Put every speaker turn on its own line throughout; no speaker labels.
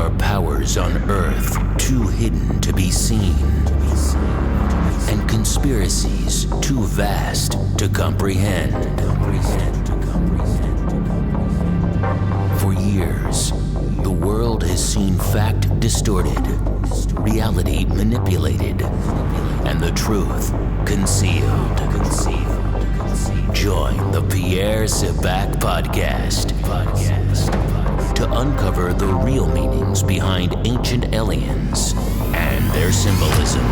are powers on Earth too hidden to be seen, and conspiracies too vast to comprehend. For years, the world has seen fact distorted, reality manipulated, and the truth concealed. Join the PIERRE SABAK podcast to uncover the real meanings behind ancient aliens and their symbolism.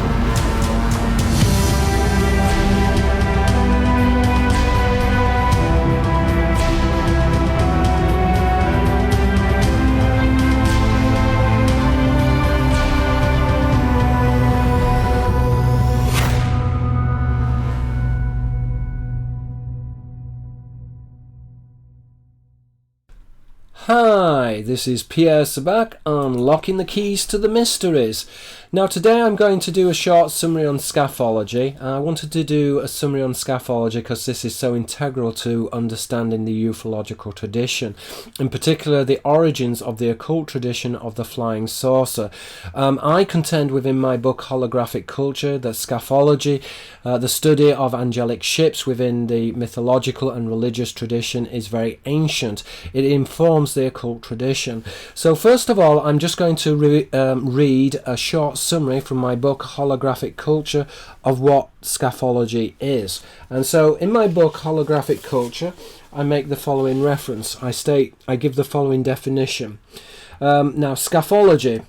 Hi, this is PIERRE SABAK, unlocking the keys to the mysteries. Now today I'm going to do a short summary on scaphology. I wanted to do a summary on scaphology because this is so integral to understanding the ufological tradition, in particular the origins of the occult tradition of the flying saucer. I contend within my book Holographic Culture that scaphology, the study of angelic ships within the mythological and religious tradition, is very ancient. It informs the occult tradition. So first of all, I'm just going to read a short summary from my book Holographic Culture of what scaphology is. And so in my book Holographic Culture, I make the following reference. I give the following definition. Now, scaphology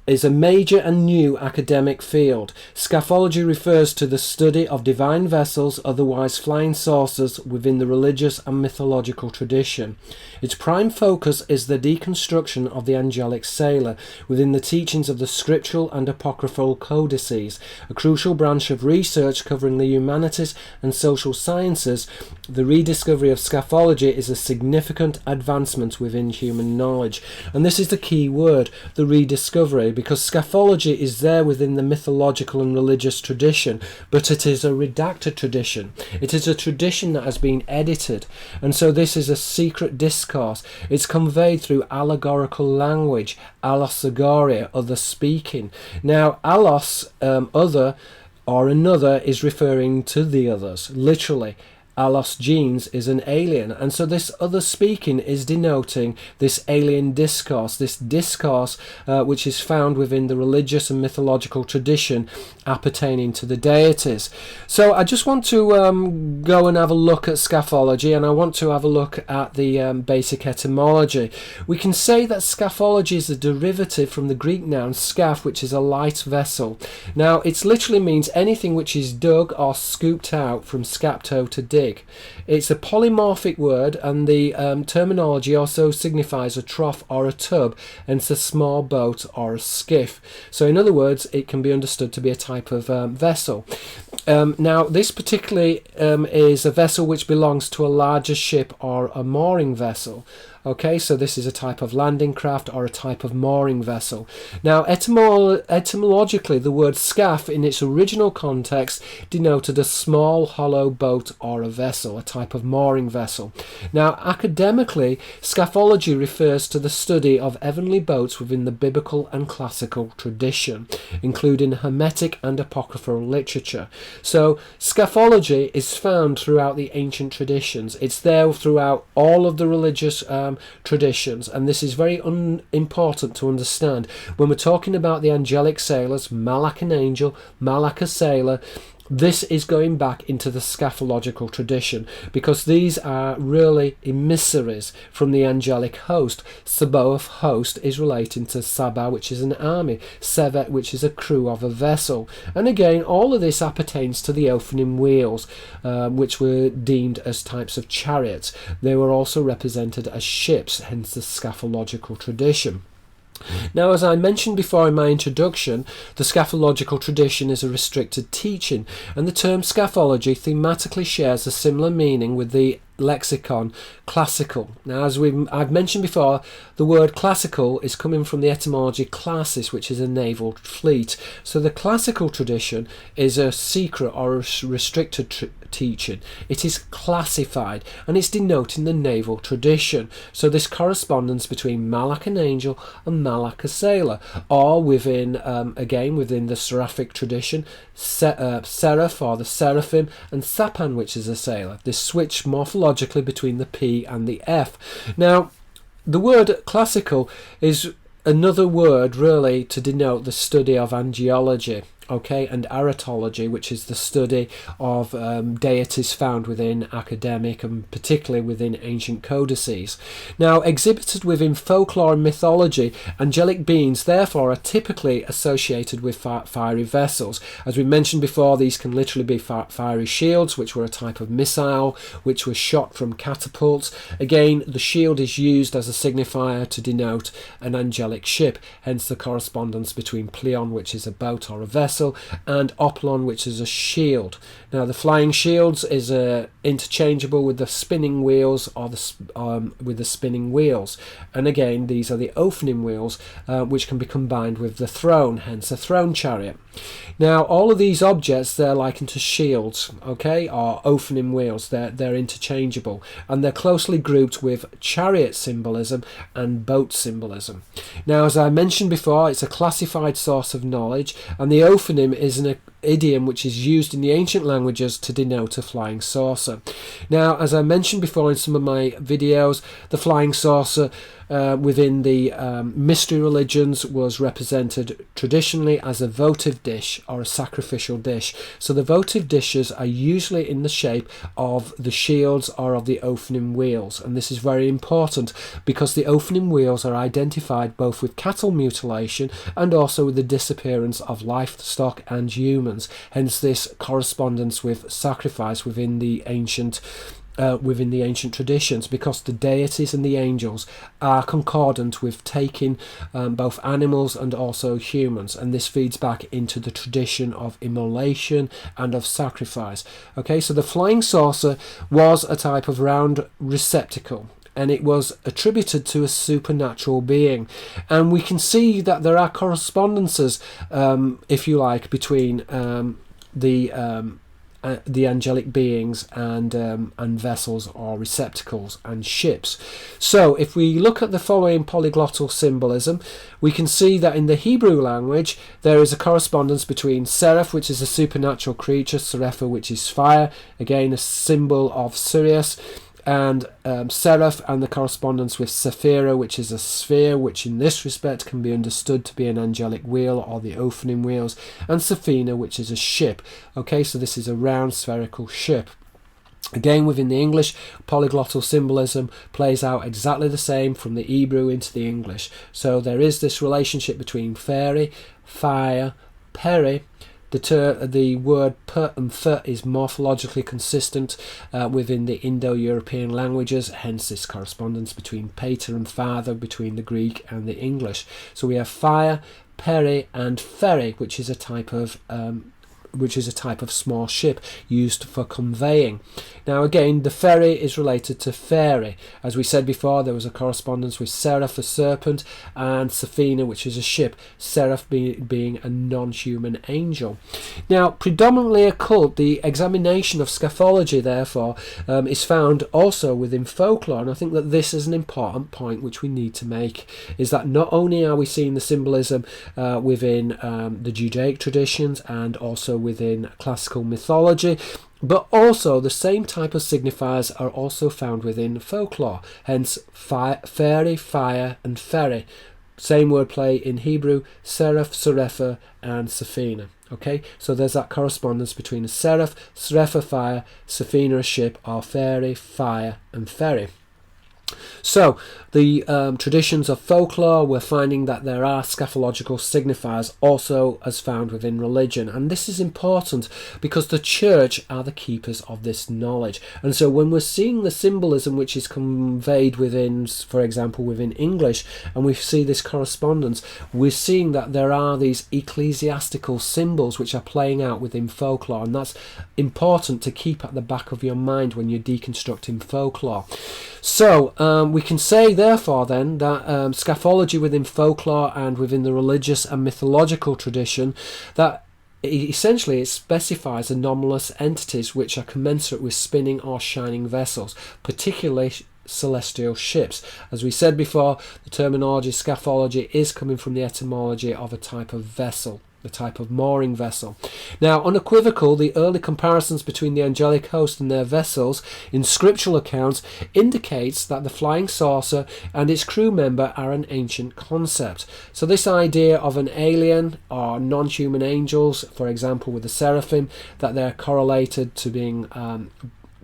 is a major and new academic field. Scaphology refers to the study of divine vessels, otherwise flying saucers, within the religious and mythological tradition. Its prime focus is the deconstruction of the angelic sailor within the teachings of the scriptural and apocryphal codices. A crucial branch of research covering the humanities and social sciences, the rediscovery of scaphology is a significant advancement within human knowledge. And this is the key word, the rediscovery, because scaphology is there within the mythological and religious tradition, but it is a redacted tradition. It is a tradition that has been edited, and so this is a secret discourse. It's conveyed through allegorical language, allosagoria, other speaking. Now, allos, other, or another, is referring to the others, literally. Allos gens is an alien, and so this other speaking is denoting this alien discourse, which is found within the religious and mythological tradition appertaining to the deities. So I just want to go and have a look at scaphology, and I want to have a look at the basic etymology. We can say that scaphology is a derivative from the Greek noun scaph, which is a light vessel. Now, it literally means anything which is dug or scooped out, from scapto to dig. It's a polymorphic word, and the terminology also signifies a trough or a tub, and it's a small boat or a skiff. So in other words, it can be understood to be a type of vessel. Now, this particularly is a vessel which belongs to a larger ship or a mooring vessel. Okay, so this is a type of landing craft or a type of mooring vessel. Now, etymologically, the word scaff in its original context denoted a small hollow boat or a vessel, a type of mooring vessel. Now, academically, scaphology refers to the study of heavenly boats within the biblical and classical tradition, including Hermetic and apocryphal literature. So, scaphology is found throughout the ancient traditions. It's there throughout all of the religious traditions, and this is very important to understand when we're talking about the angelic sailors, Malak an angel, Malak a sailor. This is going back into the scaphological tradition, because these are really emissaries from the angelic host. Sabaoth host is relating to Sabah, which is an army, Sevet, which is a crew of a vessel. And again, all of this appertains to the Ophanim wheels, which were deemed as types of chariots. They were also represented as ships, hence the scaphological tradition. Now, as I mentioned before in my introduction, the scaphological tradition is a restricted teaching, and the term scaphology thematically shares a similar meaning with the lexicon, classical. Now, as I've mentioned before, the word classical is coming from the etymology classis, which is a naval fleet. So the classical tradition is a secret or a restricted teaching. It is classified, and it's denoting the naval tradition. So this correspondence between Malak an angel and Malak a sailor, or within again within the seraphic tradition, seraph or the seraphim, and sapan, which is a sailor. This switch morphologically between the P and the F. Now, the word classical is another word really to denote the study of angelology, okay, and aretology, which is the study of deities found within academic and particularly within ancient codices. Now, exhibited within folklore and mythology, angelic beings therefore are typically associated with fiery vessels. As we mentioned before, these can literally be fiery shields, which were a type of missile which was shot from catapults. Again, the shield is used as a signifier to denote an angelic ship, hence the correspondence between Pleion, which is a boat or a vessel, and oplon, which is a shield. Now, the flying shields is interchangeable with the spinning wheels or with the spinning wheels, and again these are the opening wheels, which can be combined with the throne, hence a throne chariot. Now, all of these objects, they're likened to shields, okay, or opening wheels. They're interchangeable, and they're closely grouped with chariot symbolism and boat symbolism. Now, as I mentioned before, it's a classified source of knowledge, and the ophonym is an idiom which is used in the ancient languages to denote a flying saucer. Now, as I mentioned before in some of my videos, the flying saucer within the mystery religions was represented traditionally as a votive dish or a sacrificial dish. So the votive dishes are usually in the shape of the shields or of the opening wheels, and this is very important because the opening wheels are identified both with cattle mutilation and also with the disappearance of livestock and humans, hence this correspondence with sacrifice within the ancient traditions, because the deities and the angels are concordant with taking both animals and also humans, and this feeds back into the tradition of immolation and of sacrifice. Okay, so the flying saucer was a type of round receptacle, and it was attributed to a supernatural being, and we can see that there are correspondences, if you like, between the angelic beings and vessels or receptacles and ships. So if we look at the following polyglottal symbolism, we can see that in the Hebrew language there is a correspondence between seraph, which is a supernatural creature, serapha, which is fire, again a symbol of Sirius, and seraph, and the correspondence with Sephira, which is a sphere, which in this respect can be understood to be an angelic wheel or the opening wheels, and Safina, which is a ship. Okay, so this is a round spherical ship. Again, within the English, polyglottal symbolism plays out exactly the same from the Hebrew into the English. So there is this relationship between fairy, fire, PIERRE. The word p and th is morphologically consistent within the Indo-European languages, hence this correspondence between pater and father between the Greek and the English. So we have fire, PIERRE, and ferry, which is a type of small ship used for conveying. Now again, the ferry is related to fairy. As we said before, there was a correspondence with seraph, a serpent, and Safina, which is a ship, seraph being a non-human angel. Now, predominantly occult, the examination of scaphology, therefore, is found also within folklore, and I think that this is an important point which we need to make, is that not only are we seeing the symbolism within the Judaic traditions and also within classical mythology, but also the same type of signifiers are also found within folklore, hence fairy, fire, and ferry. Same wordplay in Hebrew, seraph, serapha, and Safina. Okay, so there's that correspondence between a seraph, serapha, fire, Safina, a ship, or fairy, fire, and ferry. So, the traditions of folklore, we're finding that there are scaphological signifiers also as found within religion. And this is important because the church are the keepers of this knowledge. And so when we're seeing the symbolism which is conveyed within, for example, within English, and we see this correspondence, we're seeing that there are these ecclesiastical symbols which are playing out within folklore. And that's important to keep at the back of your mind when you're deconstructing folklore. So we can say therefore then that scaphology within folklore and within the religious and mythological tradition, that essentially it specifies anomalous entities which are commensurate with spinning or shining vessels, particularly celestial ships. As we said before, the terminology scaphology is coming from the etymology of a type of vessel, the type of mooring vessel. Now, unequivocal, the early comparisons between the angelic host and their vessels in scriptural accounts indicates that the flying saucer and its crew member are an ancient concept. So this idea of an alien or non-human angels, for example with the seraphim, that they're correlated to being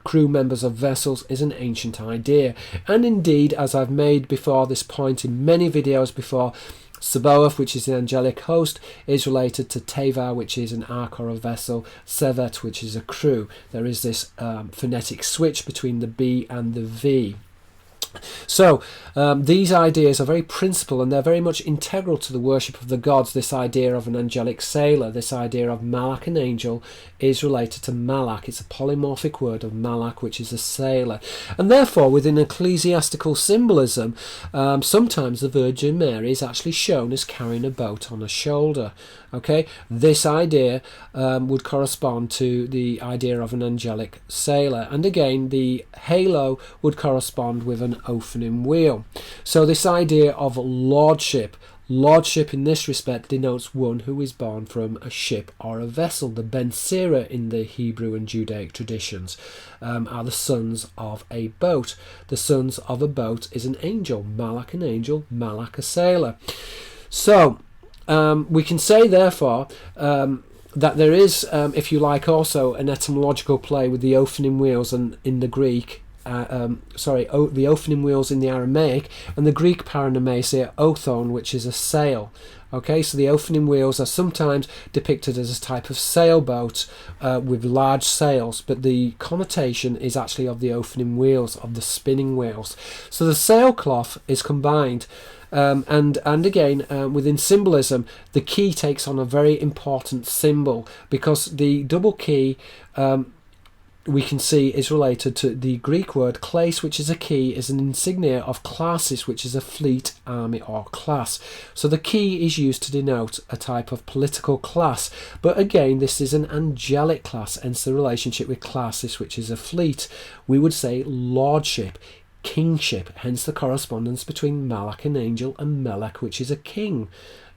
crew members of vessels, is an ancient idea. And indeed, as I've made before this point in many videos before, SABAK, which is the angelic host, is related to Teva, which is an ark or a vessel, Sevet, which is a crew. There is this phonetic switch between the B and the V. So these ideas are very principal, and they're very much integral to the worship of the gods. This idea of an angelic sailor, this idea of Malak, an angel, is related to Malak. It's a polymorphic word of Malak, which is a sailor. And therefore, within ecclesiastical symbolism, sometimes the Virgin Mary is actually shown as carrying a boat on her shoulder. Okay, this idea would correspond to the idea of an angelic sailor, and again the halo would correspond with an opening wheel. So this idea of lordship in this respect denotes one who is born from a ship or a vessel. The Ben Sira in the Hebrew and Judaic traditions are the sons of a boat. The sons of a boat is an angel, Malak an angel, Malak a sailor. So we can say therefore that there is, if you like, also an etymological play with the opening wheels and in the Greek, the opening wheels in the Aramaic, and the Greek paronomasia othon, which is a sail. Okay, so the opening wheels are sometimes depicted as a type of sailboat with large sails, but the connotation is actually of the opening wheels, of the spinning wheels. So the sailcloth is combined. And again, within symbolism, the key takes on a very important symbol, because the double key we can see is related to the Greek word kleis, which is a key, is an insignia of classis, which is a fleet, army or class. So the key is used to denote a type of political class, but again this is an angelic class, hence the relationship with classis, which is a fleet. We would say lordship, kingship, hence the correspondence between Malak an angel and Melech, which is a king.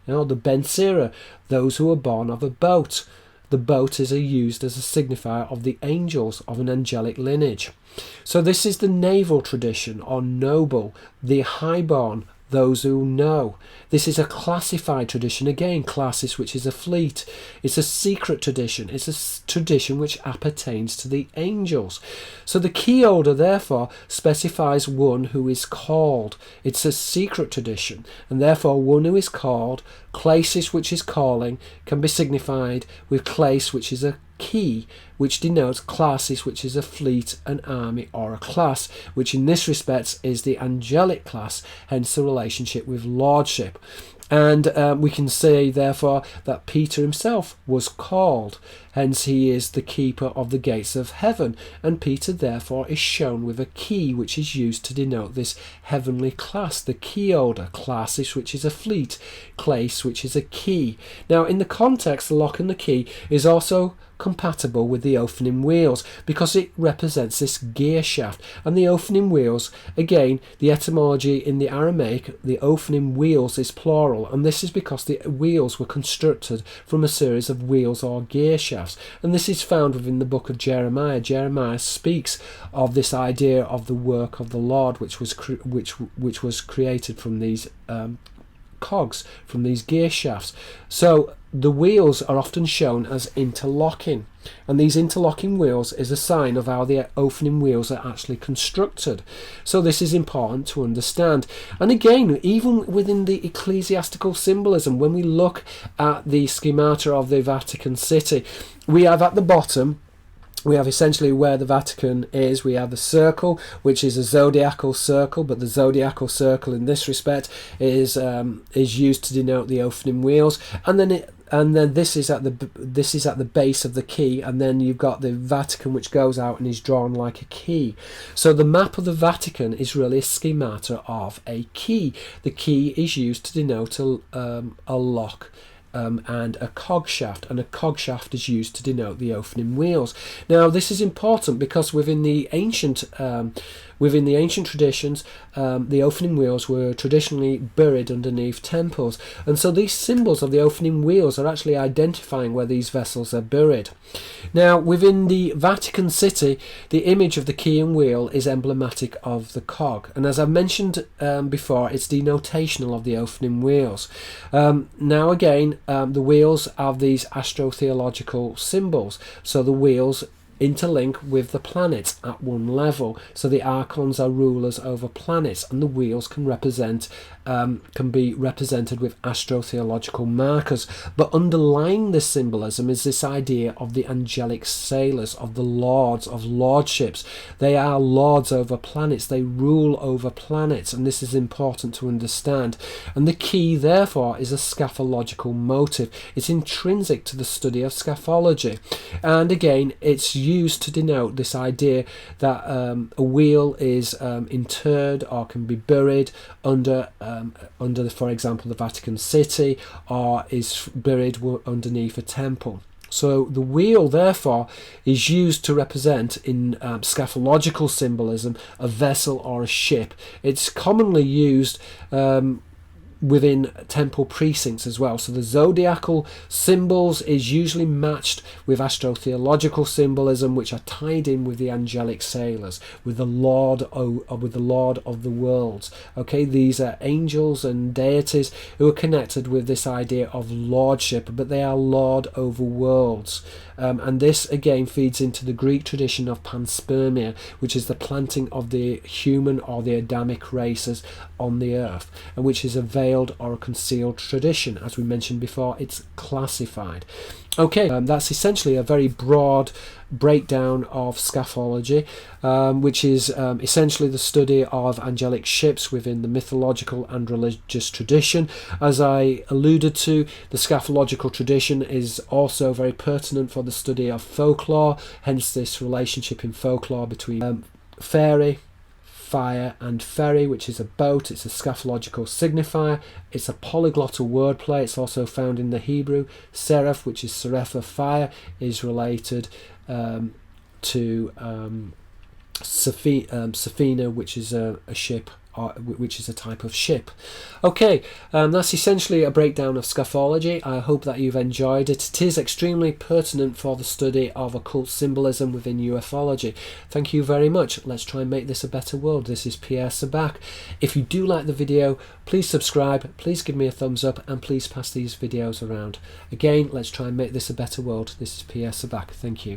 You know, the Ben Sira, those who are born of a boat. The boat is used as a signifier of the angels of an angelic lineage. So this is the naval tradition, or noble, the highborn, those who know. This is a classified tradition, again, classis, which is a fleet. It's a secret tradition. It's a tradition which appertains to the angels. So the key holder, therefore, specifies one who is called. It's a secret tradition, and therefore one who is called. Klesis, which is calling, can be signified with kleis, which is a key, which denotes classes, which is a fleet, an army or a class, which in this respect is the angelic class, hence the relationship with lordship. And we can say therefore that Peter himself was called, hence he is the keeper of the gates of heaven, and Peter therefore is shown with a key, which is used to denote this heavenly class, the key holder, classis, which is a fleet, kleis, which is a key. Now in the context, the lock and the key is also compatible with the opening wheels, because it represents this gear shaft, and the opening wheels, again, the etymology in the Aramaic, the opening wheels is plural, and this is because the wheels were constructed from a series of wheels or gear shafts, and this is found within the book of Jeremiah. Jeremiah speaks of this idea of the work of the Lord, which was created from these cogs from these gear shafts. So the wheels are often shown as interlocking, and these interlocking wheels is a sign of how the opening wheels are actually constructed. So this is important to understand. And again, even within the ecclesiastical symbolism, when we look at the schemata of the Vatican City, we have at the bottom, we have essentially where the Vatican is. We have the circle, which is a zodiacal circle, but the zodiacal circle in this respect is used to denote the opening wheels, and then this is at the base of the key, and then you've got the Vatican, which goes out and is drawn like a key. So the map of the Vatican is really a schemata of a key. The key is used to denote a lock. And a cog shaft, and a cog shaft is used to denote the opening wheels. Now this is important because within the ancient traditions, the opening wheels were traditionally buried underneath temples, and so these symbols of the opening wheels are actually identifying where these vessels are buried. Now within the Vatican City, the image of the key and wheel is emblematic of the cog, and as I mentioned before, it's denotational of the opening wheels. Now again, the wheels have these astrotheological symbols, so the wheels interlink with the planets at one level. So the archons are rulers over planets, and the wheels can be represented with astrotheological markers. But underlying this symbolism is this idea of the angelic sailors, of the lords, of lordships. They are lords over planets, they rule over planets, and this is important to understand. And the key, therefore, is a scatological motive. It's intrinsic to the study of scaphology, and again, it's used to denote this idea that a wheel is interred or can be buried under for example, the Vatican City, or is buried underneath a temple. So the wheel, therefore, is used to represent, in scaphological symbolism, a vessel or a ship. It's commonly used within temple precincts as well. So the zodiacal symbols is usually matched with astrotheological symbolism, which are tied in with the angelic sailors, with the Lord of the worlds. Okay, these are angels and deities who are connected with this idea of lordship, but they are lord over worlds. And this again feeds into the Greek tradition of panspermia, which is the planting of the human or the Adamic races on the earth, and which is a veiled or a concealed tradition. As we mentioned before, it's classified. Okay, that's essentially a very broad breakdown of scaphology, which is essentially the study of angelic ships within the mythological and religious tradition. As I alluded to, the scaphological tradition is also very pertinent for the study of folklore, hence this relationship in folklore between fairy, fire and ferry, which is a boat. It's a scaphological signifier. It's a polyglot wordplay. It's also found in the Hebrew. Seraph, which is seraph of fire, is related to Safina, which is a ship, which is a type of ship. Okay, that's essentially a breakdown of scaphology. I hope that you've enjoyed it. It is extremely pertinent for the study of occult symbolism within ufology. Thank you very much. Let's try and make this a better world. This is Pierre Sabak. If you do like the video, please subscribe, please give me a thumbs up, and please pass these videos around. Again, let's try and make this a better world. This is Pierre Sabak. Thank you.